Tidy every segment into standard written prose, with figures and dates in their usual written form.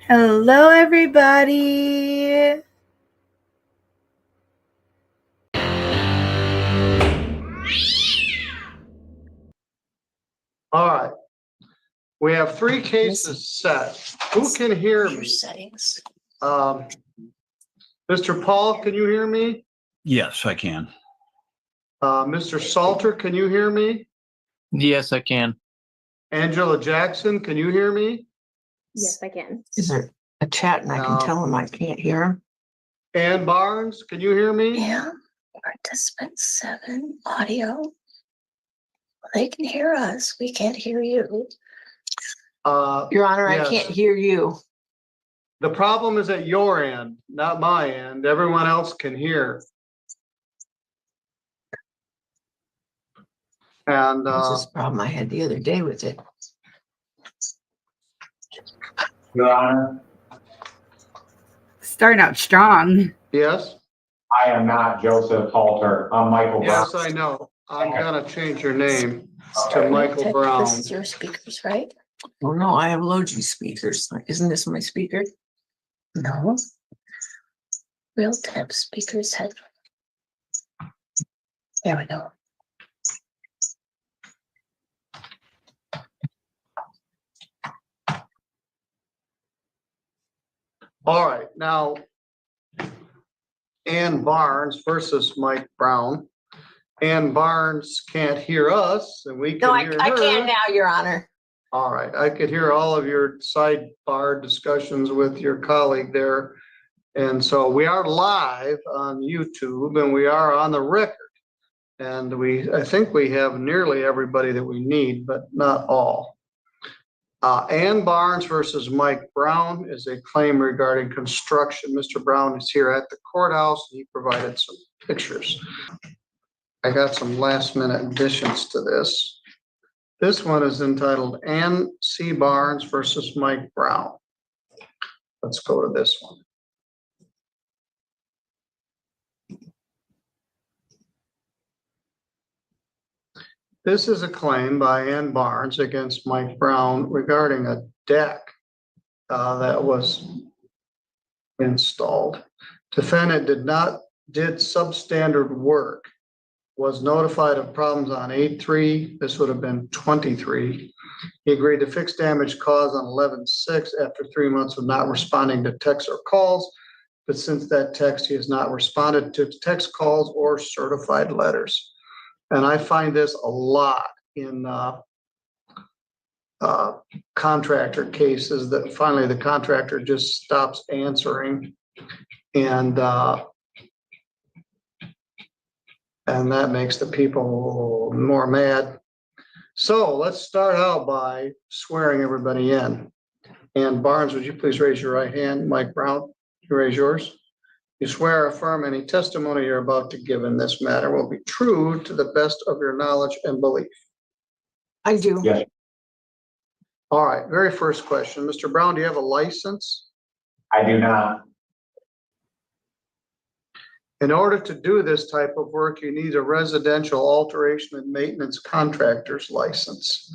Hello, everybody. All right. We have 3 cases set. Who can hear me? Settings. Mr. Paul, can you hear me? Yes, I can. Mr. Salter, can you hear me? Yes, I can. Angela Jackson, can you hear me? Yes, I can. Is there a chat and I can tell him I can't hear him? Ann Barnes, can you hear me? Yeah. Participant 7 audio. They can hear us. We can't hear you. Your Honor, yes. I can't hear you. The problem is at your end, not my end. Everyone else can hear. And This is a problem I had the other day with it. Your Honor, Starting out strong. yes? I am not Joseph Halter. I'm Michael Brown. Yes, I know. I'm gonna change your name to Michael Brown. This is your speakers, right? Oh, no, I have Logi speakers. Isn't this my speaker? No. Real tap speakers head. There we go. All right, now Ann Barnes versus Mike Brown. Ann Barnes can't hear us and we No, can I hear her. can now, Your Honor. All right, I could hear all of your sidebar discussions with your colleague there. And so we are live on YouTube and we are on the record. And I think we have nearly everybody that we need, but not all. Ann Barnes versus Mike Brown is a claim regarding construction. Mr. Brown is here at the courthouse. He provided some pictures. I got some last minute additions to this. This one is entitled Ann C. Barnes versus Mike Brown. Let's go to this one. This is a claim by Ann Barnes against Mike Brown regarding a deck that was installed. Defendant did substandard work, was notified of problems on 8/3. This would have been 23. He agreed to fix damage caused on 11/6 after 3 months of not responding to texts or calls. But since that text, he has not responded to text calls or certified letters. And I find this a lot in contractor cases that finally the contractor just stops answering. And that makes the people more mad. So let's start out by swearing everybody in. Ann Barnes, would you please raise your right hand? Mike Brown, you raise yours. You swear or affirm any testimony you're about to give in this matter will be true to the best of your knowledge and belief. I do. Yes. All right, very first question. Mr. Brown, do you have a license? I do not. In order to do this type of work, you need a residential alteration and maintenance contractor's license.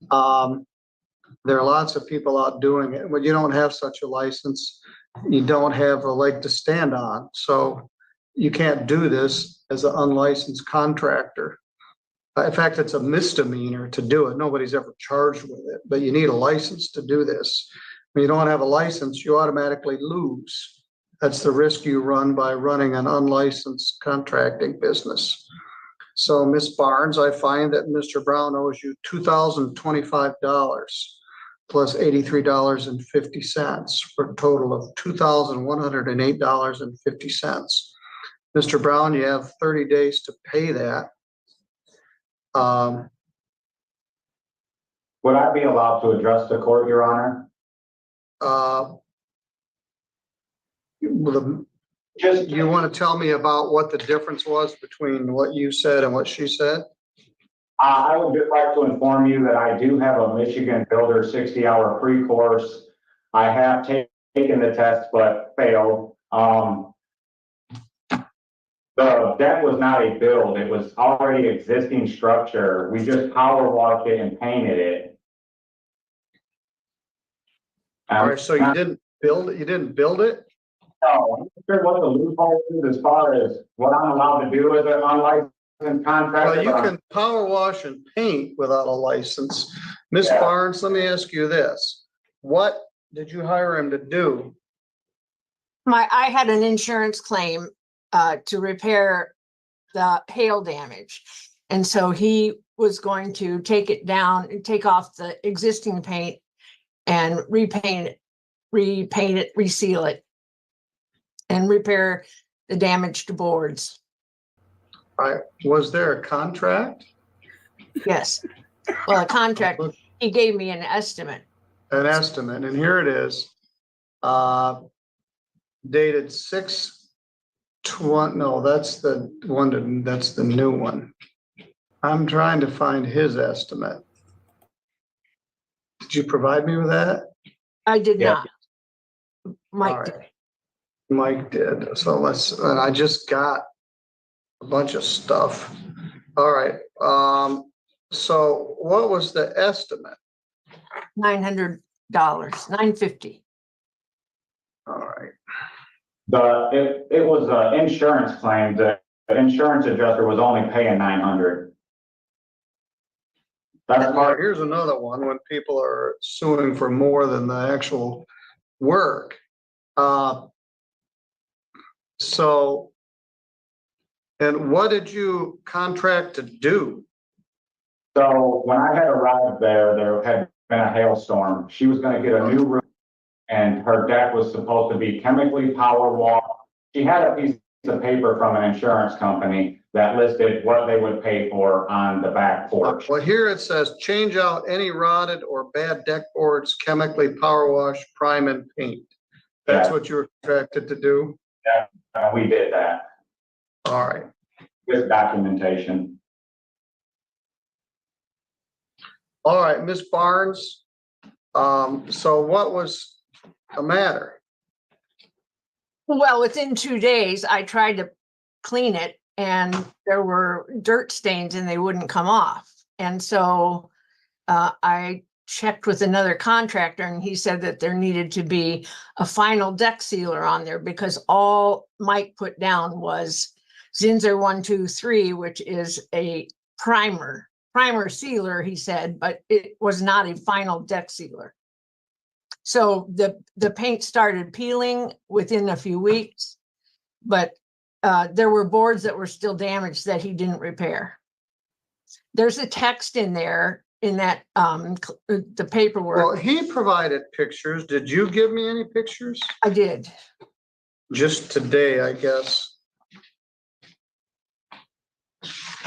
There are lots of people out doing it. When you don't have such a license, you don't have a leg to stand on. So you can't do this as an unlicensed contractor. In fact, it's a misdemeanor to do it. Nobody's ever charged with it, but you need a license to do this. When you don't have a license, you automatically lose. That's the risk you run by running an unlicensed contracting business. So Ms. Barnes, I find that Mr. Brown owes you $2,025 plus $83.50 for a total of $2,108.50. Mr. Brown, you have 30 days to pay that. Would I be allowed to address the court, Your Honor? You want to tell me about what the difference was between what you said and what she said? I would just like to inform you that I do have a Michigan Builder 60-hour pre-course. I have taken the test but failed. The deck was not a build. It was already existing structure. We just power washed it and painted it. All right, so you didn't build it? You didn't build it? No, I'm not sure what the loophole is as far as what I'm allowed to do as an unlicensed contractor. Well, you but can power wash and paint without a license. Miss Yeah. Barnes, let me ask you this. What did you hire him to do? I had an insurance claim to repair the hail damage. And so he was going to take it down and take off the existing paint and repaint it, reseal it, and repair the damaged boards. Was there a contract? Yes. Well, a contract, he gave me an estimate. An estimate, and here it is. Dated 6/20, no, that's the one, that's the new one. I'm trying to find his estimate. Did you provide me with that? I did Yeah. not. Mike All did. right. Mike did, so and I just got a bunch of stuff. All right, so what was the estimate? $900, $950. All right, it was an insurance claim. The insurance adjuster was only paying $900. That's all right, part. here's another one when people are suing for more than the actual work. So, and what did you contract to do? So when I had arrived there had been a hailstorm. She was gonna get a new roof and her deck was supposed to be chemically power washed. She had a piece of paper from an insurance company that listed what they would pay for on the back porch. Well, here it says, change out any rotted or bad deck boards, chemically power wash, prime and paint. That's Yeah. what you were contracted to do? We did that All right. with documentation. All right, Miss Barnes. So what was the matter? Well, within 2 days, I tried to clean it and there were dirt stains and they wouldn't come off. And so I checked with another contractor and he said that there needed to be a final deck sealer on there because all Mike put down was Zinsser 123, which is a primer sealer, he said, but it was not a final deck sealer. So the paint started peeling within a few weeks, but there were boards that were still damaged that he didn't repair. There's a text in there in that the paperwork. Well, he provided pictures. Did you give me any pictures? I did. Just today, I guess.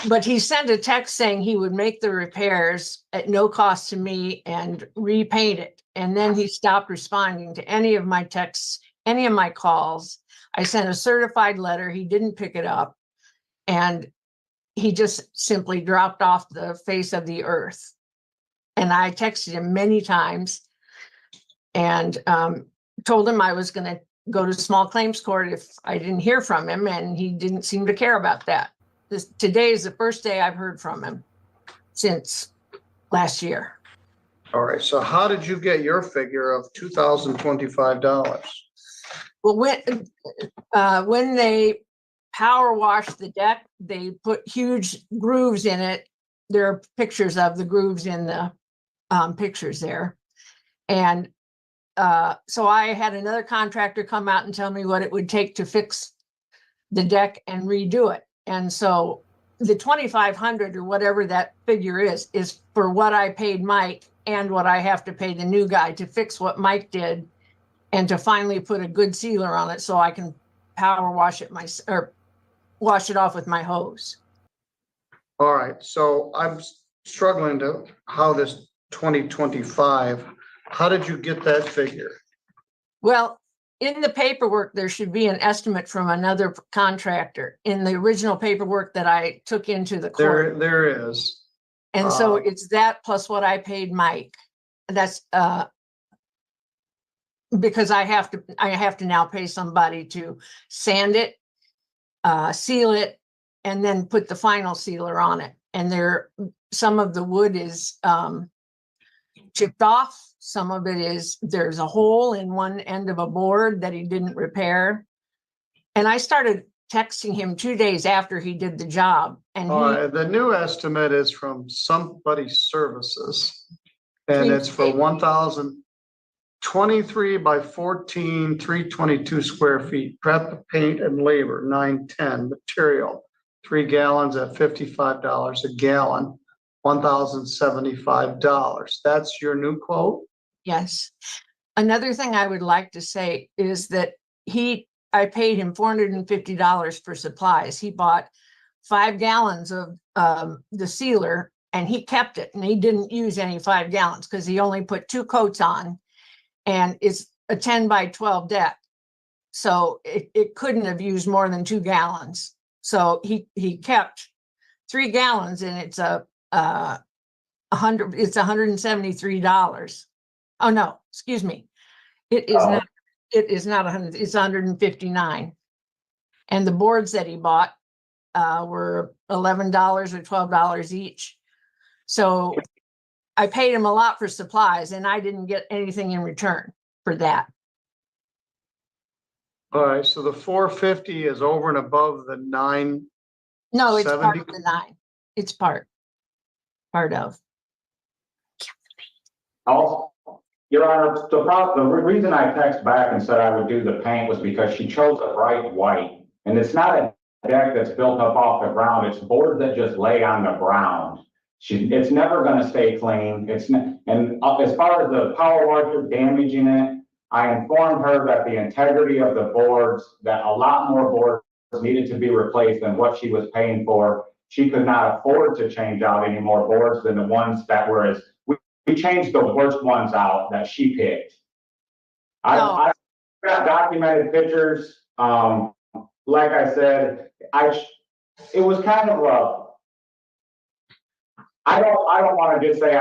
But he sent a text saying he would make the repairs at no cost to me and repaint it. And then he stopped responding to any of my texts, any of my calls. I sent a certified letter. He didn't pick it up. And he just simply dropped off the face of the earth. And I texted him many times and told him I was going to go to small claims court if I didn't hear from him. And he didn't seem to care about that. Today is the first day I've heard from him since last year. All right, so how did you get your figure of $2,025? Well, when they power washed the deck, they put huge grooves in it. There are pictures of the grooves in the pictures there. And so I had another contractor come out and tell me what it would take to fix the deck and redo it. And so the 2,500 or whatever that figure is for what I paid Mike and what I have to pay the new guy to fix what Mike did and to finally put a good sealer on it so I can power wash it or wash it off with my hose. All right, so I'm struggling to how this 2025, how did you get that figure? Well, in the paperwork, there should be an estimate from another contractor in the original paperwork that I took into the court. There is. And so it's that plus what I paid Mike. That's because I have to now pay somebody to sand it, seal it, and then put the final sealer on it. And some of the wood is chipped off. Some of it is there's a hole in one end of a board that he didn't repair. And I started texting him 2 days after he did the job, and The new estimate is from Somebody's Services. And Three- it's for 1,023 by 14, 322 square feet, prep, paint and labor, 910, material, 3 gallons at $55 a gallon, $1,075. That's your new quote? yes. Another thing I would like to say is that I paid him $450 for supplies. He bought 5 gallons of the sealer, and he kept it, and he didn't use any 5 gallons because he only put 2 coats on, and it's a 10 by 12 deck. So it couldn't have used more than 2 gallons. So he kept 3 gallons, and it's $173. Oh, no, excuse me. It is not. It is not 100, it's 159. And the boards that he bought were $11 or $12 each. So I paid him a lot for supplies, and I didn't get anything in return for that. All right, so the 450 is over and above the 9. No, it's part 70? of the 9. It's part of. Also, Your Honor, the reason I texted back and said I would do the paint was because she chose a bright white. And it's not a deck that's built up off the ground. It's boards that just lay on the ground. It's never gonna stay clean. As far as the power washer damaging it, I informed her that the integrity of the boards, that a lot more boards needed to be replaced than what she was paying for. She could not afford to change out any more boards than the ones that were we changed the worst ones out that she picked. I got documented pictures. Like I said, it was kind of I don't want to just say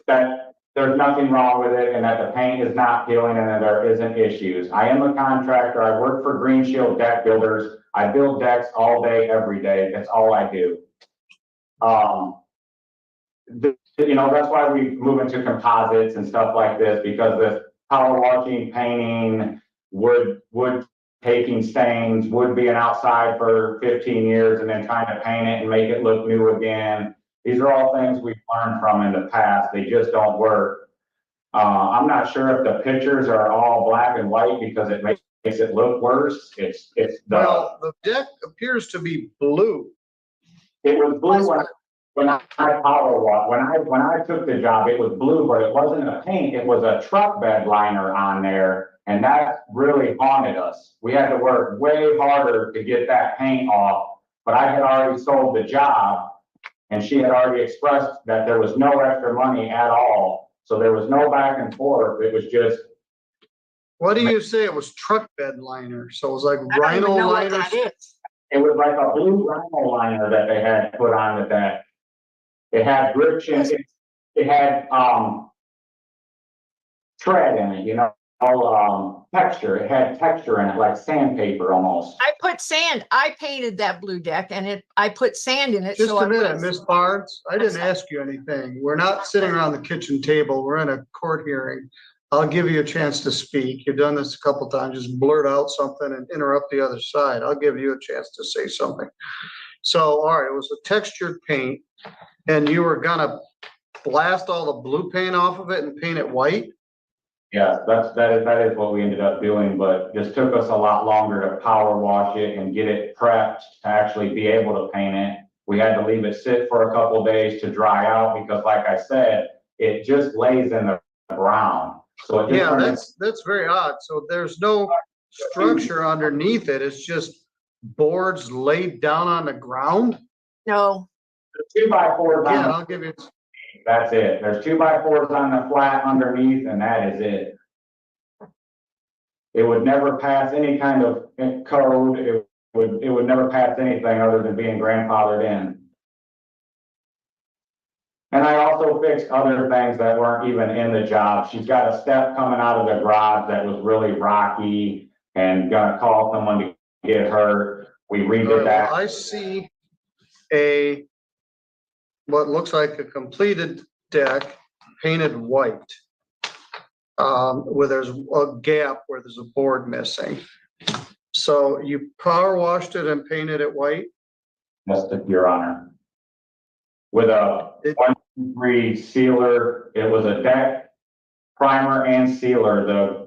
that there's nothing wrong with it and that the paint is not peeling and that there isn't issues. I am a contractor. I work for Green Shield Deck Builders. I build decks all day, every day. That's all I do. That's why we move into composites and stuff like this, because the power washing, painting, wood taking stains, wood being outside for 15 years and then trying to paint it and make it look new again. These are all things we've learned from in the past. They just don't work. I'm not sure if the pictures are all black and white because it makes it look worse. Well, the deck appears to be blue. It was blue when I power washed. When I took the job, it was blue, but it wasn't a paint. It was a truck bed liner on there, and that really haunted us. We had to work way harder to get that paint off, but I had already sold the job, and she had already expressed that there was no extra money at all. So there was no back and forth. It was just. What do you say? It was truck bed liner. So it was like I don't rhino even know what liner. that is. It was like a blue rhino liner that they had put on the deck. It had friction. It had tread in it, texture. It had texture in it, like sandpaper almost. I put sand. I painted that blue deck, and I put sand in it. Just so a minute, Miss Barnes. I didn't sorry. ask you anything. We're not sitting around the kitchen table. We're in a court hearing. I'll give you a chance to speak. You've done this a couple times. Just blurt out something and interrupt the other side. I'll give you a chance to say something. So, all right, it was a textured paint, and you were gonna blast all the blue paint off of it and paint it white? Yeah, that is what we ended up doing, but just took us a lot longer to power wash it and get it prepped to actually be able to paint it. We had to leave it sit for a couple of days to dry out because, like I said, it just lays in the ground. So it just that's very odd. So there's no structure underneath it. It's just boards laid down on the ground. No. 2x4s. Yeah, I'll give you. That's it. There's 2x4s on the flat underneath, and that is it. It would never pass any kind of code. It would never pass anything other than being grandfathered in. And I also fixed other things that weren't even in the job. She's got a step coming out of the garage that was really rocky and gonna call someone to get hurt. We redid that. I see what looks like a completed deck painted white. where there's a gap where there's a board missing. So you power washed it and painted it white? Yes, Your Honor. With a 1-2-3 sealer, it was a deck, primer and sealer.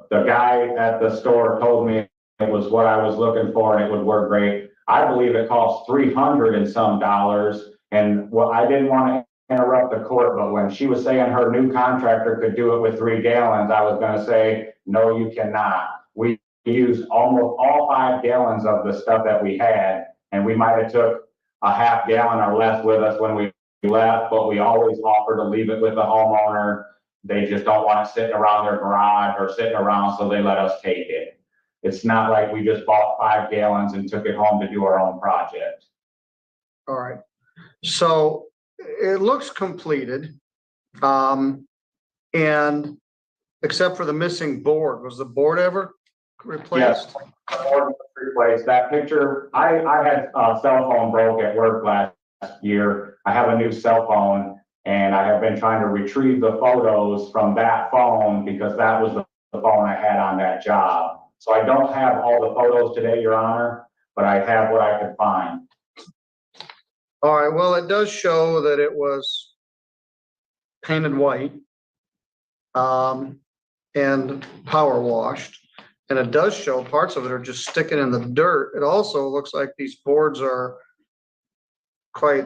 The guy at the store told me it was what I was looking for and it would work great. I believe it cost $300 and some dollars. And well, I didn't want to interrupt the court, but when she was saying her new contractor could do it with 3 gallons, I was going to say, no, you cannot. We used almost all 5 gallons of the stuff that we had, and we might have took a half gallon or less with us when we left, but we always offer to leave it with the homeowner. They just don't want it sitting around their garage or sitting around, so they let us take it. It's not like we just bought 5 gallons and took it home to do our own project. All right. So it looks completed. And except for the missing board, was the board ever replaced? Yes, the board was replaced. That picture, I had a cell phone broke at work last year. I have a new cell phone and I have been trying to retrieve the photos from that phone because that was the phone I had on that job. So I don't have all the photos today, Your Honor, but I have what I could find. All right, well, it does show that it was painted white and power washed. And it does show parts of it are just sticking in the dirt. It also looks like these boards are quite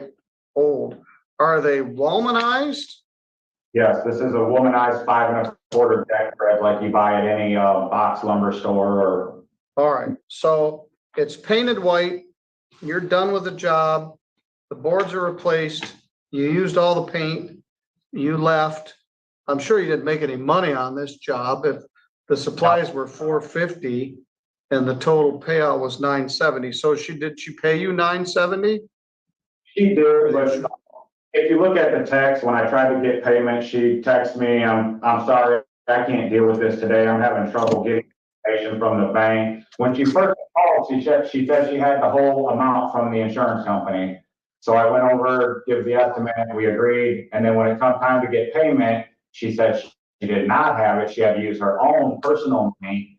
old. Are they womanized? Yes, this is a womanized 5 1/4 deck bed like you buy at any box lumber store or. All right, so it's painted white. You're done with the job. The boards are replaced. You used all the paint. You left. I'm sure you didn't make any money on this job. If the supplies were $450 and the total payout was $970. So did she pay you $970? She did, but if you look at the text, when I tried to get payment, she texted me, I'm sorry, I can't deal with this today. I'm having trouble getting information from the bank. When she first called, she said she had the whole amount from the insurance company. So I went over, give the estimate, we agreed. And then when it come time to get payment, she said she did not have it. She had to use her own personal money,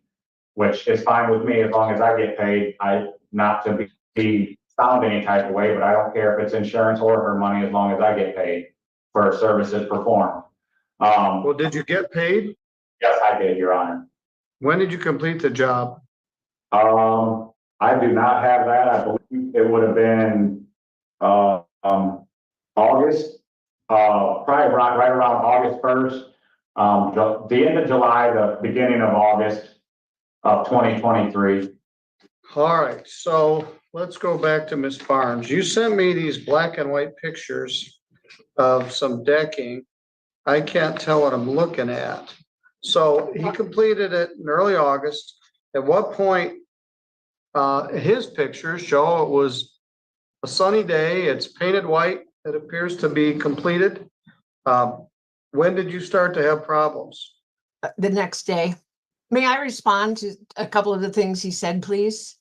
which is fine with me as long as I get paid. Not to be found any type of way, but I don't care if it's insurance or her money as long as I get paid for services performed. Well, did you get paid? Yes, I did, Your Honor. When did you complete the job? I do not have that. I believe it would have been August, probably right around August 1st, the end of July, the beginning of August of 2023. All right, so let's go back to Ms. Barnes. You sent me these black and white pictures of some decking. I can't tell what I'm looking at. So he completed it in early August. At what point, his pictures show it was a sunny day, it's painted white, it appears to be completed. When did you start to have problems? The next day. May I respond to a couple of the things he said, please?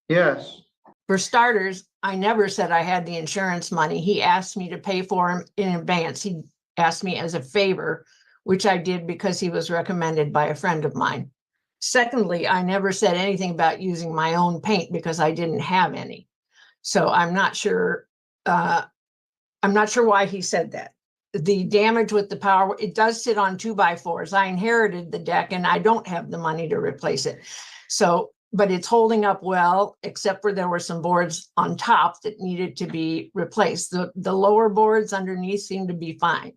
Yes. For starters, I never said I had the insurance money. He asked me to pay for him in advance. He asked me as a favor, which I did because he was recommended by a friend of mine. Secondly, I never said anything about using my own paint because I didn't have any. So I'm not sure why he said that. The damage with the power, it does sit on 2x4s. I inherited the deck and I don't have the money to replace it. So, but it's holding up well, except for there were some boards on top that needed to be replaced. The lower boards underneath seem to be fine.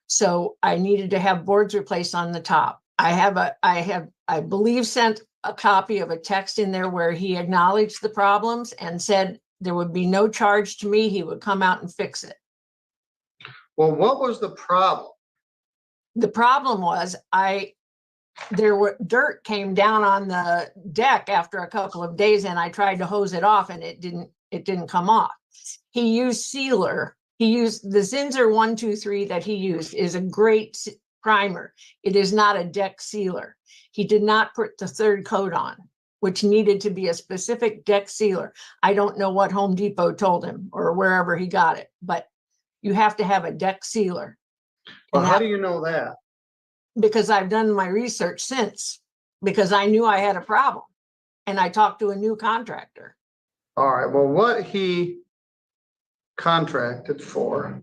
So I needed to have boards replaced on the top. I believe sent a copy of a text in there where he acknowledged the problems and said there would be no charge to me. He would come out and fix it. Well, what was the problem? The problem was dirt came down on the deck after a couple of days and I tried to hose it off and it didn't come off. He used sealer. He used the Zinsser 123 that he used is a great primer. It is not a deck sealer. He did not put the third coat on, which needed to be a specific deck sealer. I don't know what Home Depot told him or wherever he got it, but you have to have a deck sealer. Well, how do you know that? because I've done my research since, because I knew I had a problem. And I talked to a new contractor. All right, well, what he contracted for,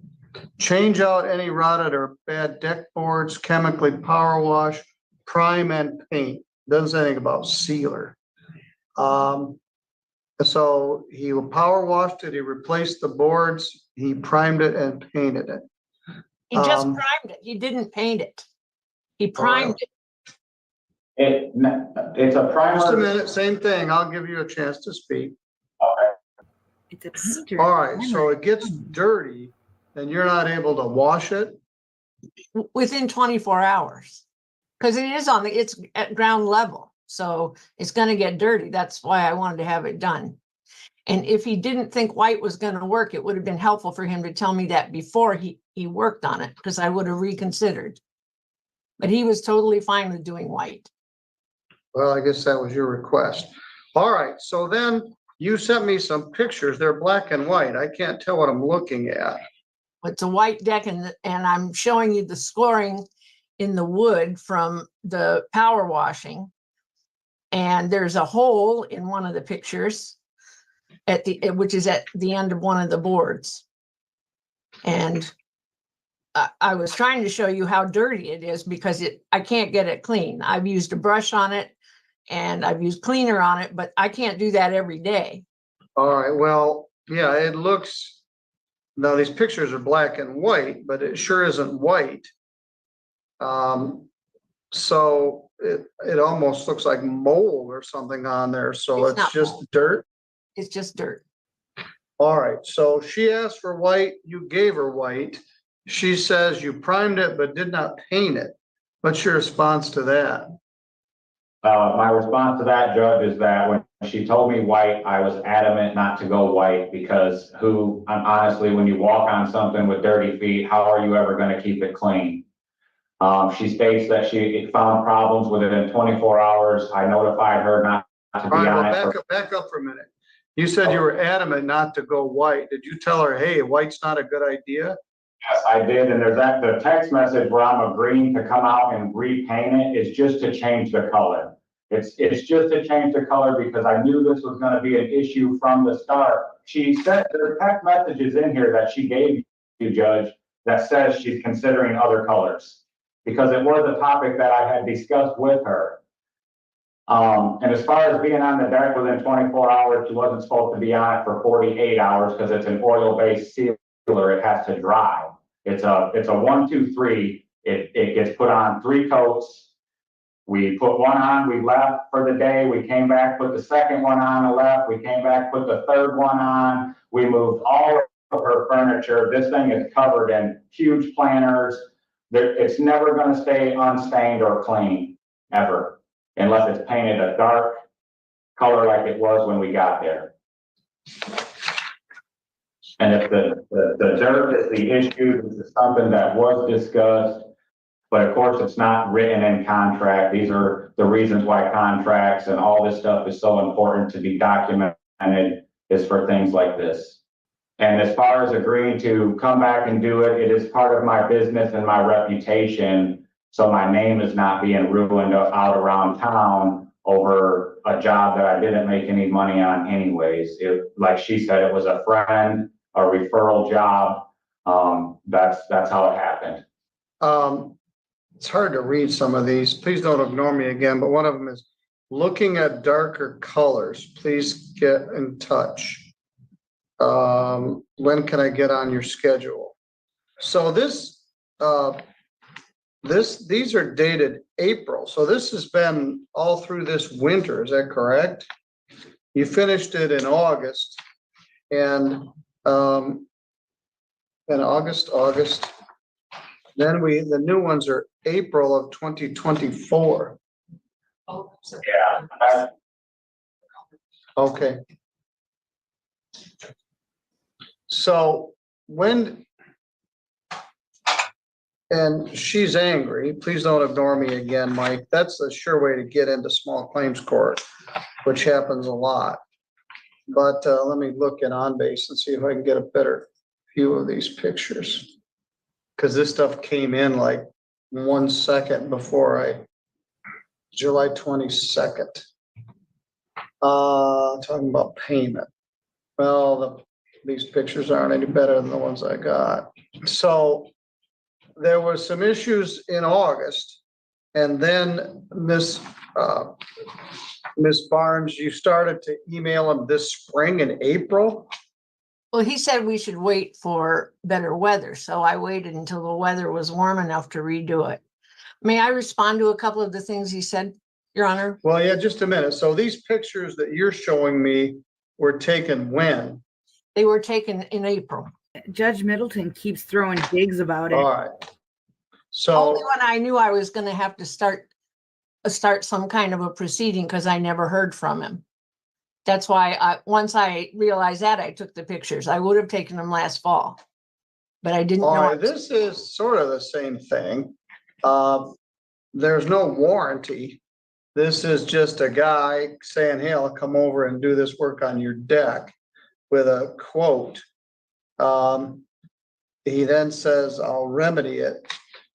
change out any rotted or bad deck boards, chemically power wash, prime and paint. Doesn't say anything about sealer. So he power washed it, he replaced the boards, he primed it and painted it. He just Um, primed it. He didn't paint it. He primed it. It's a primer. Just a minute, same thing. I'll give you a chance to speak. It's a painter. All right, so it gets dirty and you're not able to wash it. Within 24 hours. Because it's at ground level. So it's going to get dirty. That's why I wanted to have it done. And if he didn't think white was going to work, it would have been helpful for him to tell me that before he worked on it, because I would have reconsidered. But he was totally fine with doing white. Well, I guess that was your request. All right, so then you sent me some pictures. They're black and white. I can't tell what I'm looking at. It's a white deck, and I'm showing you the scoring in the wood from the power washing. And there's a hole in one of the pictures which is at the end of one of the boards. And I was trying to show you how dirty it is, because I can't get it clean. I've used a brush on it and I've used cleaner on it, but I can't do that every day. All right, well, yeah, it looks, now these pictures are black and white, but it sure isn't white. So it almost looks like mold or something on there. So It's not it's just mold. dirt. It's just dirt. All right, so she asked for white, you gave her white. She says you primed it but did not paint it. What's your response to that? My response to that, Judge, is that when she told me white, I was adamant not to go white, because honestly, when you walk on something with dirty feet, how are you ever going to keep it clean? She states that she found problems within 24 hours. I notified her not to be All right, on well, it. back up for a minute. You said you were adamant not to go white. Did you tell her, hey, white's not a good idea? Yes, I did, and there's the text message where I'm agreeing to come out and repaint it. It's just to change the color. It's just to change the color, because I knew this was going to be an issue from the start. She said there are text messages in here that she gave you, Judge, that says she's considering other colors, because it was a topic that I had discussed with her. And as far as being on the deck within 24 hours, she wasn't supposed to be on it for 48 hours, because it's an oil-based sealer. It has to dry. It's a 1, 2, 3. It gets put on 3 coats. We put one on, we left for the day. We came back, put the second one on and left. We came back, put the third one on. We moved all of her furniture. This thing is covered in huge planters. It's never going to stay unstained or clean, ever, unless it's painted a dark color like it was when we got there. And if the dirt is the issue, this is something that was discussed, but of course it's not written in contract. These are the reasons why contracts and all this stuff is so important to be documented, is for things like this. And as far as agreeing to come back and do it, it is part of my business and my reputation. So my name is not being ruined out around town over a job that I didn't make any money on anyways. Like she said, it was a friend, a referral job. That's how it happened. It's hard to read some of these. Please don't ignore me again, but one of them is looking at darker colors. Please get in touch. When can I get on your schedule? So these are dated April. So this has been all through this winter. Is that correct? You finished it in August, and in August. Then the new ones are April of 2024. Yeah. Okay. So and she's angry. Please don't ignore me again, Mike. That's a sure way to get into small claims court, which happens a lot. But let me look at OnBase and see if I can get a better view of these pictures. Because this stuff came in like 1 second before July 22nd. Talking about payment. Well, these pictures aren't any better than the ones I got. So there were some issues in August. And then Miss Barnes, you started to email him this spring in April. Well, he said we should wait for better weather, so I waited until the weather was warm enough to redo it. May I respond to a couple of the things he said, Your Honor? Well, yeah, just a minute. So these pictures that you're showing me were taken when? They were taken in April. Judge Middleton keeps throwing digs about All it. right. So, Only when I knew I was gonna have to start some kind of a proceeding, because I never heard from him. That's why once I realized that, I took the pictures. I would have taken them last fall, but I didn't all know. right, this is sort of the same thing. There's no warranty. This is just a guy saying, hey, I'll come over and do this work on your deck with a quote. He then says, I'll remedy it.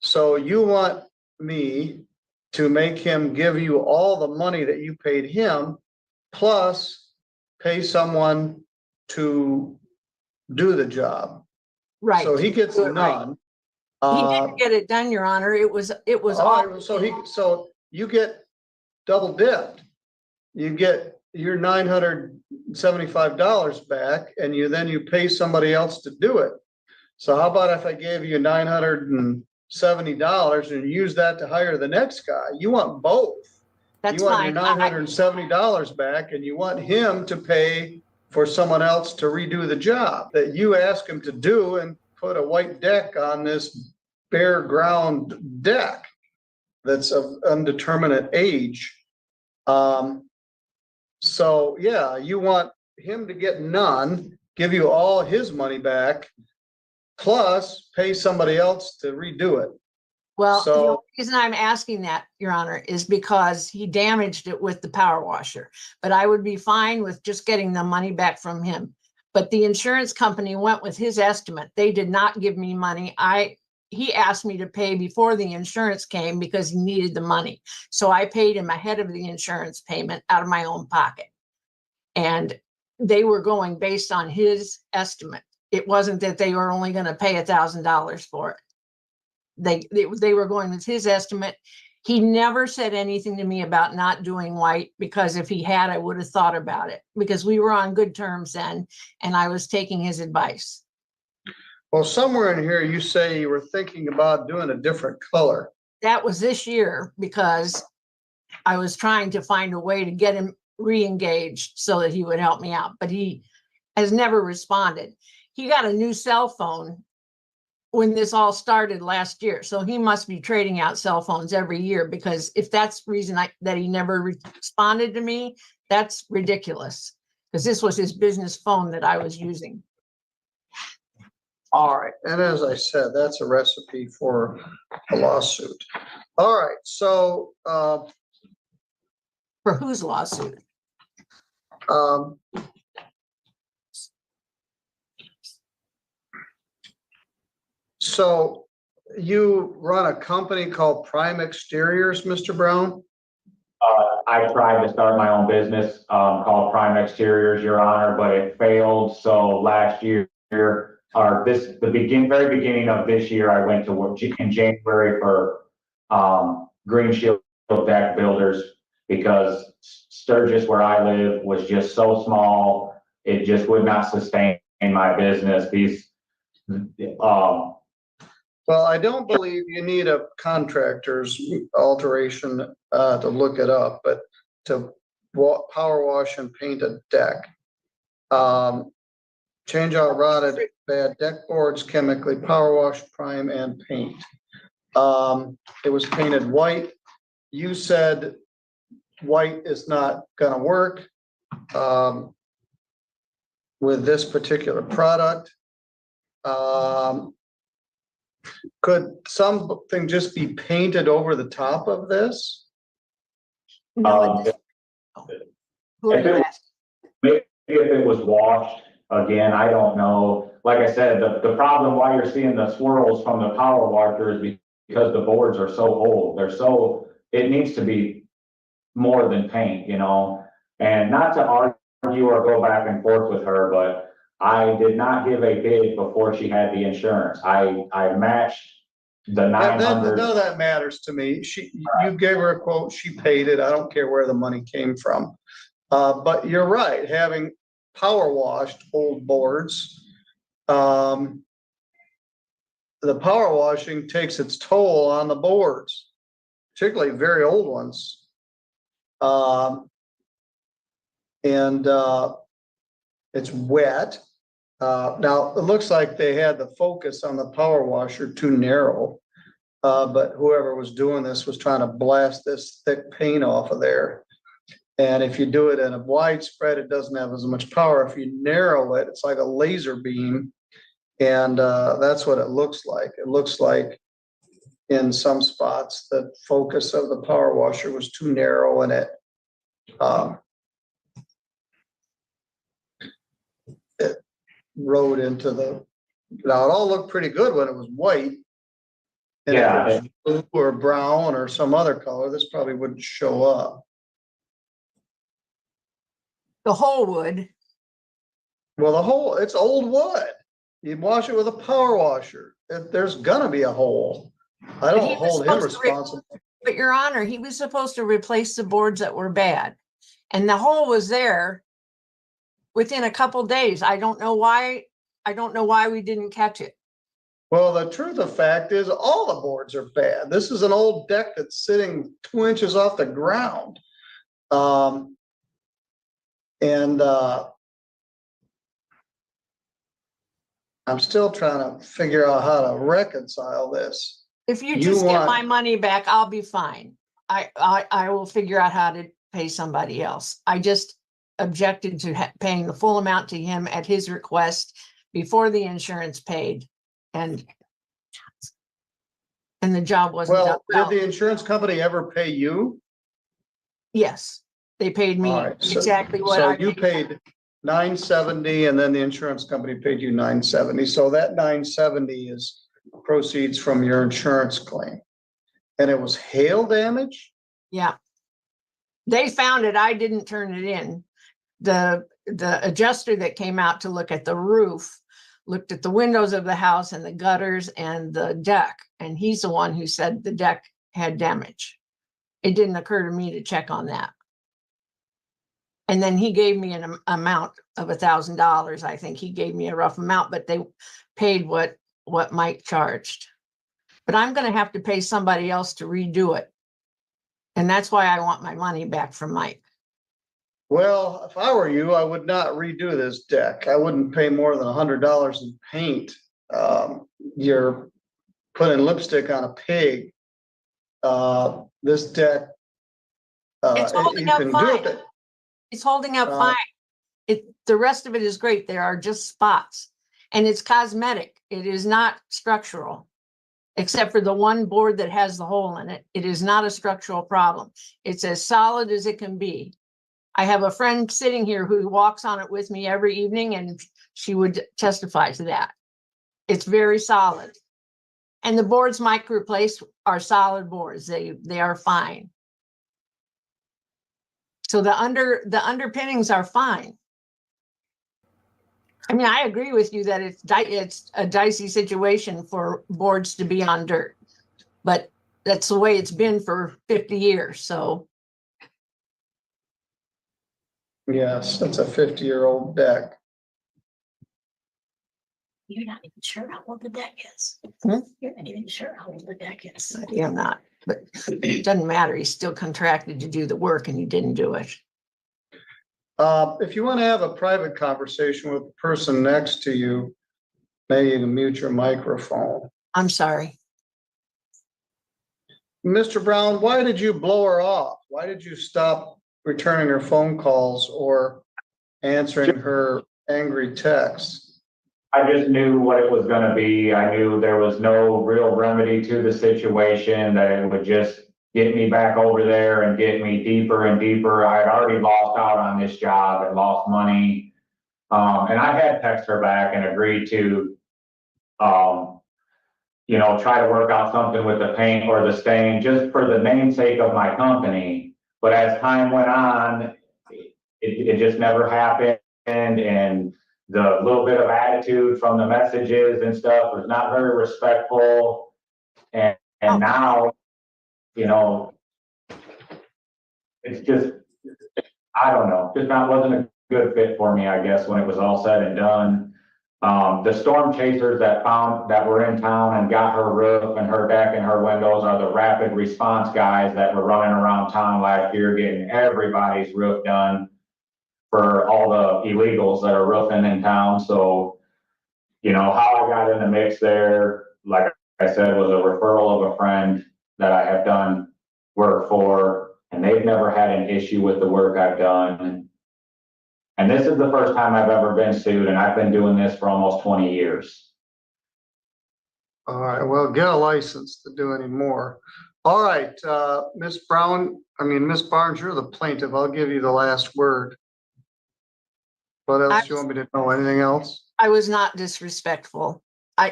So you want me to make him give you all the money that you paid him, plus pay someone to do the job. Right. So he gets Do it right. none. He didn't get it done, Your Honor. It was All all. right, so you get double dipped. You get your $975 back, and you pay somebody else to do it. So how about if I gave you $970 and use that to hire the next guy? You want both. That's You want your fine. $970 back, and you want him to pay for someone else to redo the job that you ask him to do and put a white deck on this bare ground deck that's of undeterminate age. So yeah, you want him to get none, give you all his money back, plus pay somebody else to redo it. Well, the So- reason I'm asking that, Your Honor, is because he damaged it with the power washer. But I would be fine with just getting the money back from him. But the insurance company went with his estimate. They did not give me money. He asked me to pay before the insurance came because he needed the money. So I paid him ahead of the insurance payment out of my own pocket. And they were going based on his estimate. It wasn't that they were only going to pay $1,000 for it. They were going with his estimate. He never said anything to me about not doing white, because if he had, I would have thought about it, because we were on good terms then and I was taking his advice. Well, somewhere in here, you say you were thinking about doing a different color. That was this year because I was trying to find a way to get him re-engaged so that he would help me out, but he has never responded. He got a new cell phone when this all started last year. So he must be trading out cell phones every year, because if that's the reason that he never responded to me, that's ridiculous, because this was his business phone that I was using. All right, and as I said, that's a recipe for a lawsuit. All right, so, For whose lawsuit? So you run a company called Prime Exteriors, Mr. Brown? I tried to start my own business, called Prime Exteriors, Your Honor, but it failed. So last year, very beginning of this year, I went to work in January for, Green Shield Deck Builders, because Sturgis, where I live, was just so small. It just would not sustain my business. Well, I don't believe you need a contractor's alteration to look it up, but to power wash and paint a deck. Change out rotted bad deck boards, chemically power wash, prime, and paint. It was painted white. You said white is not gonna work with this particular product. Could something just be painted over the top of this? No, who are you asking? Maybe if it was washed, again, I don't know. Like I said, the problem why you're seeing the swirls from the power washer is because the boards are so old. It needs to be more than paint, you know? And not to argue or go back and forth with her, but I did not give a bid before she had the insurance. I matched the None 900. of that matters to me. You gave her a quote, she paid it. I don't care where the money came from. But you're right, having power washed old boards, the power washing takes its toll on the boards, particularly very old ones. And it's wet. Now, it looks like they had the focus on the power washer too narrow. But whoever was doing this was trying to blast this thick paint off of there. And if you do it in a wide spread, it doesn't have as much power. If you narrow it, it's like a laser beam. And that's what it looks like. It looks like in some spots, the focus of the power washer was too narrow and it rode into the, now it all looked pretty good when it was white. And Yeah. if it was blue or brown or some other color, this probably wouldn't show up. The whole wood. Well, it's old wood. You wash it with a power washer. There's gonna be a hole. I But he don't was hold him supposed to responsible. But Your Honor, he was supposed to replace the boards that were bad. And the hole was there within a couple days. I don't know why we didn't catch it. Well, the truth of fact is all the boards are bad. This is an old deck that's sitting 2 inches off the ground. I'm still trying to figure out how to reconcile this. If you You just get want- my money back, I'll be fine. I will figure out how to pay somebody else. I just objected to paying the full amount to him at his request before the insurance paid. And the job wasn't done Well, well. did the insurance company ever pay you? Yes, they paid me All right, so- exactly what So I you paid $970 and then the insurance company paid you $970. So that $970 is proceeds from your insurance claim. And it was hail damage? Yeah. They found it. I didn't turn it in. The adjuster that came out to look at the roof looked at the windows of the house and the gutters and the deck. And he's the one who said the deck had damage. It didn't occur to me to check on that. And then he gave me an amount of $1,000. I think he gave me a rough amount, but they paid what Mike charged. But I'm going to have to pay somebody else to redo it. And that's why I want my money back from Mike. Well, if I were you, I would not redo this deck. I wouldn't pay more than $100 in paint. You're putting lipstick on a pig. This deck, It's holding you up can do fine. it. It's holding up Uh, fine. The rest of it is great. There are just spots. And it's cosmetic. It is not structural. Except for the one board that has the hole in it. It is not a structural problem. It's as solid as it can be. I have a friend sitting here who walks on it with me every evening, and she would testify to that. It's very solid. And the boards Mike replaced are solid boards. They are fine. So the underpinnings are fine. I mean, I agree with you that it's a dicey situation for boards to be on dirt, but that's the way it's been for 50 years. So Yes, it's a 50-year-old deck. You're not even sure how old the deck is. Hmm? You're not even sure how old the deck is. yeah, I'm not, but it doesn't matter. He's still contracted to do the work and he didn't do it. If you want to have a private conversation with the person next to you, maybe you can mute your microphone. I'm sorry. Mr. Brown, why did you blow her off? Why did you stop returning her phone calls or answering her angry texts? I just knew what it was gonna be. I knew there was no real remedy to the situation, that it would just get me back over there and get me deeper and deeper. I had already lost out on this job and lost money. And I had texted her back and agreed to, you know, try to work out something with the paint or the stain, just for the namesake of my company. But as time went on, it just never happened, and the little bit of attitude from the messages and stuff was not very respectful. And now, you know, it's just, I don't know, just not, wasn't a good fit for me, I guess, when it was all said and done. The storm chasers that were in town and got her roof and her deck and her windows are the rapid response guys that were running around town last year getting everybody's roof done for all the illegals that are roofing in town. So, you know, how I got in the mix there, like I said, was a referral of a friend that I have done work for, and they've never had an issue with the work I've done. And this is the first time I've ever been sued, and I've been doing this for almost 20 years. All right, well, get a license to do any more. All right, Miss Barnes, you're the plaintiff. I'll give you the last word. What else do you want me to know? Anything else? I was not disrespectful.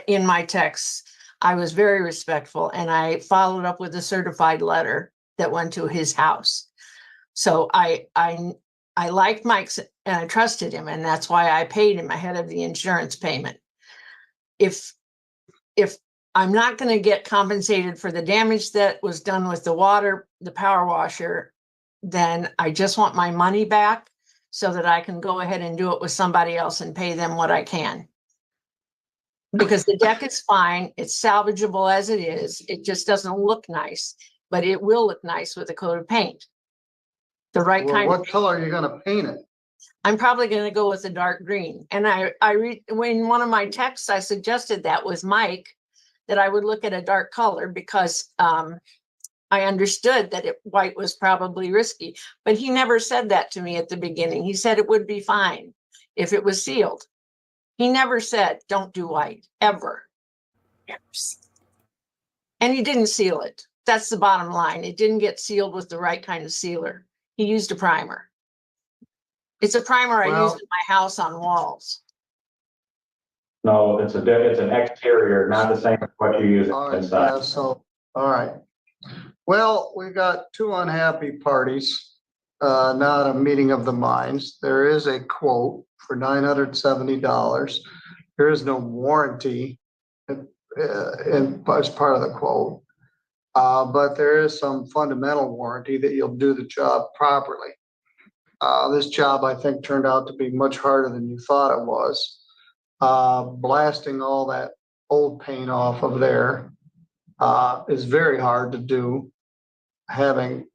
In my texts, I was very respectful, and I followed up with a certified letter that went to his house. So I liked Mike's and I trusted him, and that's why I paid him ahead of the insurance payment. If I'm not going to get compensated for the damage that was done with the power washer, then I just want my money back so that I can go ahead and do it with somebody else and pay them what I can. Because the deck is fine, it's salvageable as it is. It just doesn't look nice, but it will look nice with a coat of paint. The right Well, kind. what color are you gonna paint it? I'm probably going to go with a dark green. And in one of my texts, I suggested that with Mike, that I would look at a dark color because I understood that white was probably risky, but he never said that to me at the beginning. He said it would be fine if it was sealed. He never said, don't do white, ever. And he didn't seal it. That's the bottom line. It didn't get sealed with the right kind of sealer. He used a primer. It's a primer I used in my house on walls. No, it's an exterior, not the same as what you use All right, inside. yeah, so, all right. Well, we got two unhappy parties, not a meeting of the minds. There is a quote for $970. There is no warranty as part of the quote. But there is some fundamental warranty that you'll do the job properly. This job, I think, turned out to be much harder than you thought it was. Blasting all that old paint off of there is very hard to do. Having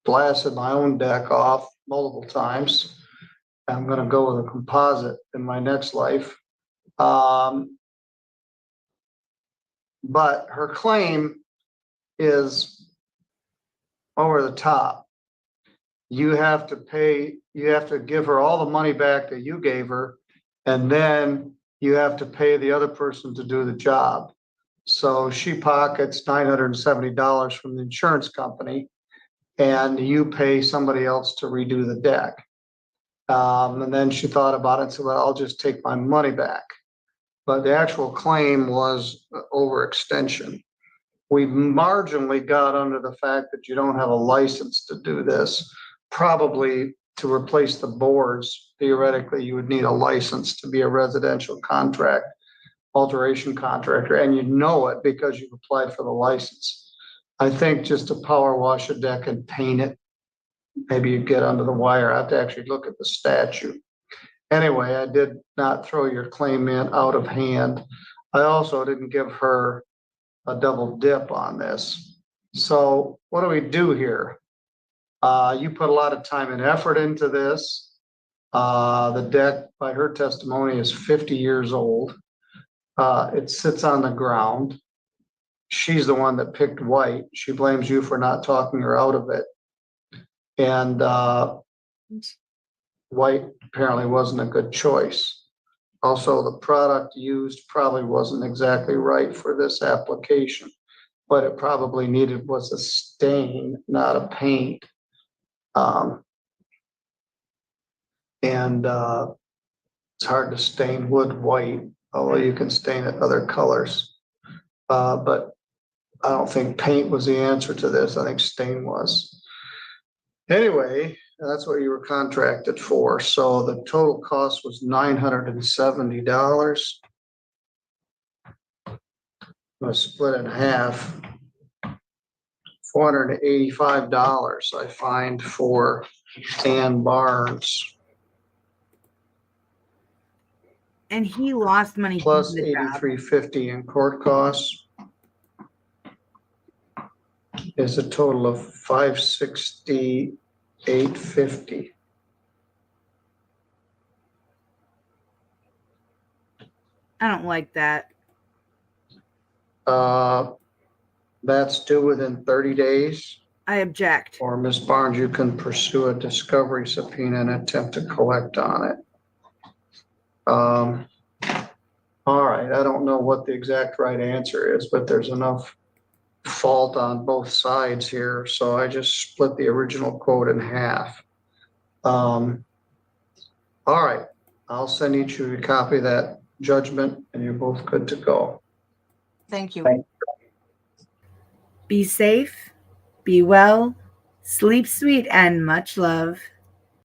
blasted my own deck off multiple times, I'm going to go with a composite in my next life. But her claim is over the top. You have to give her all the money back that you gave her, and then you have to pay the other person to do the job. So she pockets $970 from the insurance company, and you pay somebody else to redo the deck. And then she thought about it and said, well, I'll just take my money back. But the actual claim was overextension. We marginally got under the fact that you don't have a license to do this. Probably to replace the boards, theoretically, you would need a license to be a residential contract, alteration contractor, and you know it because you've applied for the license. I think just to power wash a deck and paint it, maybe you get under the wire. I have to actually look at the statute. Anyway, I did not throw your claim in out of hand. I also didn't give her a double dip on this. So what do we do here? You put a lot of time and effort into this. The deck, by her testimony, is 50 years old. It sits on the ground. She's the one that picked white. She blames you for not talking her out of it. And white apparently wasn't a good choice. Also, the product used probably wasn't exactly right for this application. What it probably needed was a stain, not a paint. It's hard to stain wood white, although you can stain it other colors. But I don't think paint was the answer to this. I think stain was. Anyway, that's what you were contracted for. So the total cost was $970. Was split in half. $485 I find for Ann Barnes, And he lost money. plus doing the job. $83.50 in court costs. Is a total of $568.50. I don't like that. That's due within 30 days. I object. Or Ms. Barnes, you can pursue a discovery subpoena and attempt to collect on it. All right, I don't know what the exact right answer is, but there's enough fault on both sides here, so I just split the original quote in half. All right, I'll send each of you a copy of that judgment, and you're both good to go. Thank you. Be safe, be well, sleep sweet, and much love.